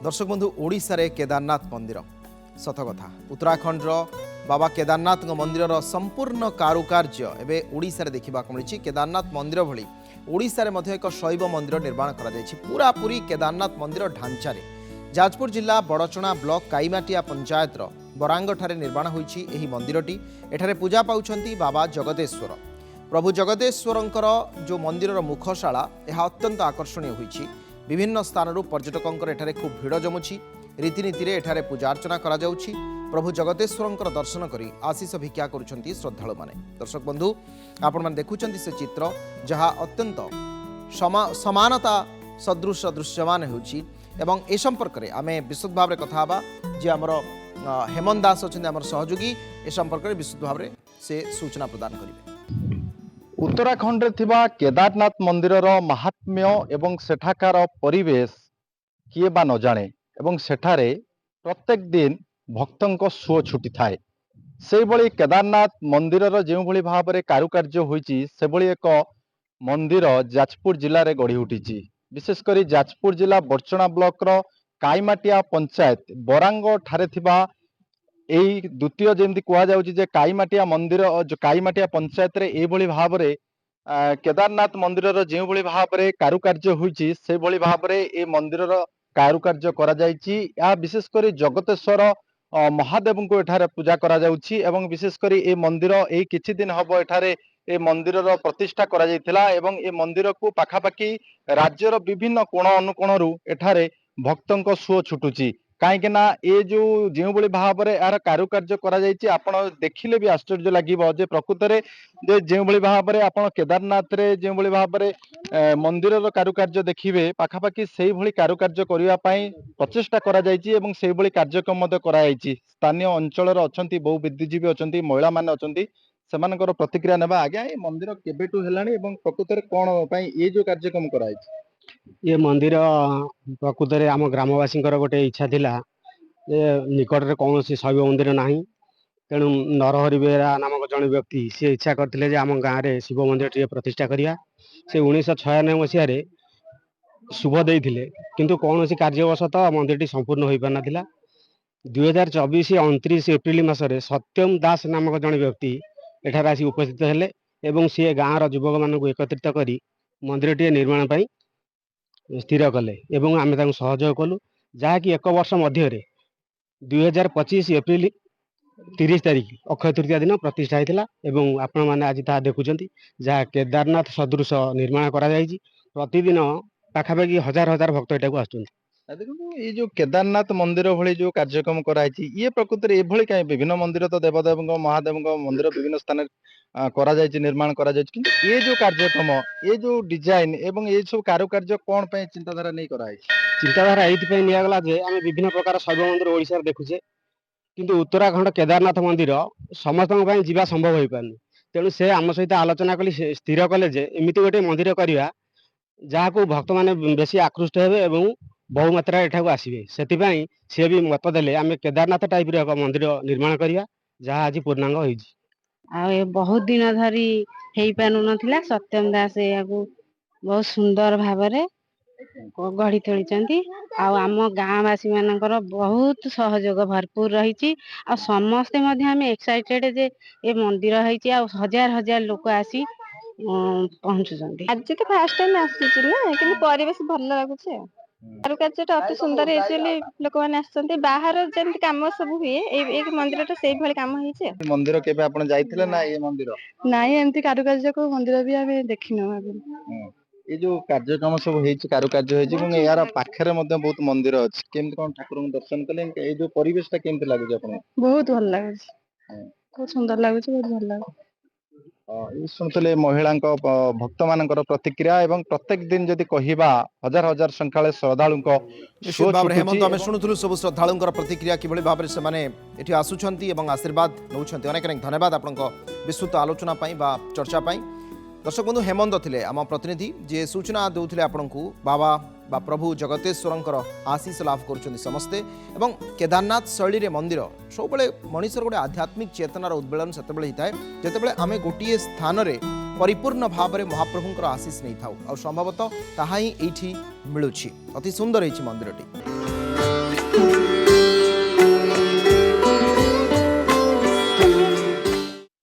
दर्शक बंधु ओडिशा रे केदारनाथ मंदिर सत कथा उत्तराखंड बाबा केदारनाथ मंदिर संपूर्ण कारुकार्य एवं ओडिशा रे देखा मिली। केदारनाथ मंदिर भली ओडिशा रे मध्य एक शैव मंदिर निर्माण करा जायछि। पूरा पूरी केदारनाथ मंदिर ढांचा रे जाजपुर जिला बड़चणा ब्लॉक काईमाटिया पंचायत बरांग ठारे निर्माण होईछि। एही मंदिरटी एठारे पूजा पाउछंती बाबा जगदेश्वर। प्रभु जगदेश्वरंकर जो मंदिरर मुखशाला यह अत्यंत आकर्षणीय होईछि। विभिन्न स्थानरू पर्यटकंकर एठारे खूब भिड़ जमुछि। रीतिनीति रे एठारे पूजा अर्चना करा जाउछि। प्रभु जगदेश्वरंकर दर्शन करी आशीष भिक्षा करुछंती श्रद्धालु माने। दर्शक बंधु आपण माने देखुछंती से चित्र जहाँ अत्यंत समानता सदृश दृश्यमान होछि। एवं ए संपर्क में आमे विशुद्ध भाव में कथा हबा जे हमर हेमंत दास अछंती हमर सहयोगी ए संपर्क में विशुद्ध भाव में से सूचना प्रदान करिवे। उत्तराखंड रे थिबा केदारनाथ मंदिरर महात्म्य एवं सेठाकार परिवेश किए बा न जाने एवं सेठारे प्रत्येक दिन भक्तों सुओ छुटी थाए। से भली केदारनाथ मंदिरर जो भली भाव में कारुकार्य होईची से भली एक मंदिर जाजपुर जिले में गढ़ी उठी। विशेषकर जाजपुर जिला बड़चणा ब्लॉक रो काईमाटिया पंचायत बरांग ठारे थिबा एई द्वितीय जेमती कुआ जाउची जे काईमाटिया मंदिर जो काईमाटिया पंचायत रे ए भली भाव रे केदारनाथ मंदिरर जो भली भाव रे कारुकार्य होईची से भली भाव रे ए मंदिरर कारुकार्य करा जायची। या विशेषकर जगतेश्वर महादेव को एठारे पूजा करा जाउची एवं विशेषकर ए मंदिर ए किछि दिन हबो एठारे ए मंदिरर प्रतिष्ठा करा जायतिला एवं ए मंदिर को पाखापाखि राज्यर विभिन्न कोण अनुकोणरू एठारे भक्तों सुओ छुटुची। कहीं ना ये जो भली भाव में यार कारुकार्य करा जायछि आपण देखिले भी आश्चर्य लागिबो जे प्रकृत रे जे जो भली भाव में आपण केदारनाथ रे जो भली भाव में मंदिरर कारुकार्य देखिबे पाखापाखि सेही भली कारुकार्य करिया पई प्रचेष्टा करा जायछि एवं सेही भली कार्यक्रम मध्य करा जायछि। स्थानीय अंचल अछंती बहु बुद्धिजीवी अछंती महिला माने अछंती सेमानकर प्रतिक्रिया नेबा। आज्ञा ए मंदिर केबेटू हेलाणी एवं प्रकृत रे कोन पई ए जो कार्यक्रम करा जायछि? ये मंदिर प्रकृत में आम ग्रामवासी गोटे इच्छा थिला जे निकट में कौन शैव मंदिर ना तेणु नरहरि बेहरा नामक जन व्यक्ति सी इच्छा करते जे आम गाँव में शिव मंदिर टे प्रतिष्ठा करिया। से 1996 मसीह शुभ देते किंतु कौन कार्यवशतः मंदिर टी संपूर्ण हो पार ना। 2024 29 एप्रिल मसरे सत्यम दास नामक जन व्यक्ति एठार आसी उपस्थित हेले एवं सी गाँव युवक मान एकत्रित कर मंदिर टी निर्माण पाई स्थिर कले एवं आमे तांको सहयोग कलु जहाँकि एक वर्ष मध्य 2025 एप्रिल 30 तारिख अक्षय तृतीया दिन प्रतिष्ठा होता एवं आपण मैंने आज ता देखुंत जहाँ केदारनाथ सदृश निर्माण करा जायछि। प्रतिदिन पाखापाखि हजार हजार भक्त एटाକୁ आसुଛନ୍ତି। देखो ये जो केदारनाथ मंदिर भली जो कार्यक्रम कराई ये प्रकृति रे एभली कहीं विभिन्न मंदिर तो देवदेव महादेव मंदिर विभिन्न स्थान करा जायछि निर्माण करा जायछि किंतु ये जो कार्यक्रम ये जो डिजाइन एवं ये सब कारुकार्य कोन पे चिंताधारा नहीं कराई? चिंताधारा एइथि निया गला जे आमे विभिन्न प्रकार शैव मंदिर ओडिसा रे देखुछे किंतु उत्तराखंड केदारनाथ मंदिर समस्तन पई जीवा संभव होई पारनी। तेणु से आम सहित आलोचना कली स्थिर कले जे एमिति गोटे मंदिर करिया जहाँको भक्त माने बेसी आकृष्ट हेबे एवं बहु मात्रा एठाକୁ आसीबे। सेतिपई से भी मत देले आमे केदारनाथ टाइप रे एक मंदिर निर्माण करिया जहाँ आज पूर्णांग होईछि। आ बहुत दिन धरी हेई पानु नथिला सत्यम दास याकू बहुत सुंदर भाबरे गढ़ी तोलिचंती। आम गाँववासी मानकर बहुत सहयोग भरपूर रही। आ समस्ते मध्य आमे एक्साइटेड जे ए मंदिर होईछि आ हजार हजार लोक आसी पहुंचुचंती। आज तो फर्स्ट टाइम आसीछि ना किंतु परिवेश भल लागुछि। कारुकार्यटा अति सुंदर है लोक मैंने आसछंती बाहर जेमति काम सब हुए एक मंदिर से भली काम होईछि। मंदिर केबे आपण जाइतिले ना ये मंदिर? नाइ एमति कारुकार्य को मंदिर भी आमे देखिनो आगे। ये जो कार्यक्रम सब होईछि कारुकार्य होईछि এবং यार पाखरे मध्ये बहुत मंदिर अछि केमति कोन ठाकुर दर्शन कले ए जो परिवेशटा केमति लागुछि आपण? बहुत भल लागुछि बहुत सुंदर लागुछि बहुत भल लागुछि। ये सुनते महिला भक्त मान प्रतिक्रिया एवं प्रत्येक दिन जदि कहवा हजार हजार संख्या श्रद्धालु हेमंत आम शुणुलु सब श्रद्धालु प्रतिक्रिया कि भाव में से आसुंच आशीर्वाद नौ। अनेक अनेक धन्यवाद आपण विस्तृत आलोचना चर्चा। दर्शक बंधु हेमंत थे आम प्रतिनिधि जे सूचना देउथिले आपनकु बाबा बा प्रभु जगतेश्वर आशीष लाभ करुछन्ति समस्ते एवं केदारनाथ शैली रे मंदिर सब बेले मनुष्यर गोटे आध्यात्मिक चेतनार उद्बेलन सेतेबेले हिताए जेतेबेले आमे गोटिए स्थान रे परिपूर्ण भाव में महाप्रभुंकर आशीष नहीं थाउ आ संभवतः ताहा ही एठी मिलुछि। अति सुंदर एछि मंदिरटी।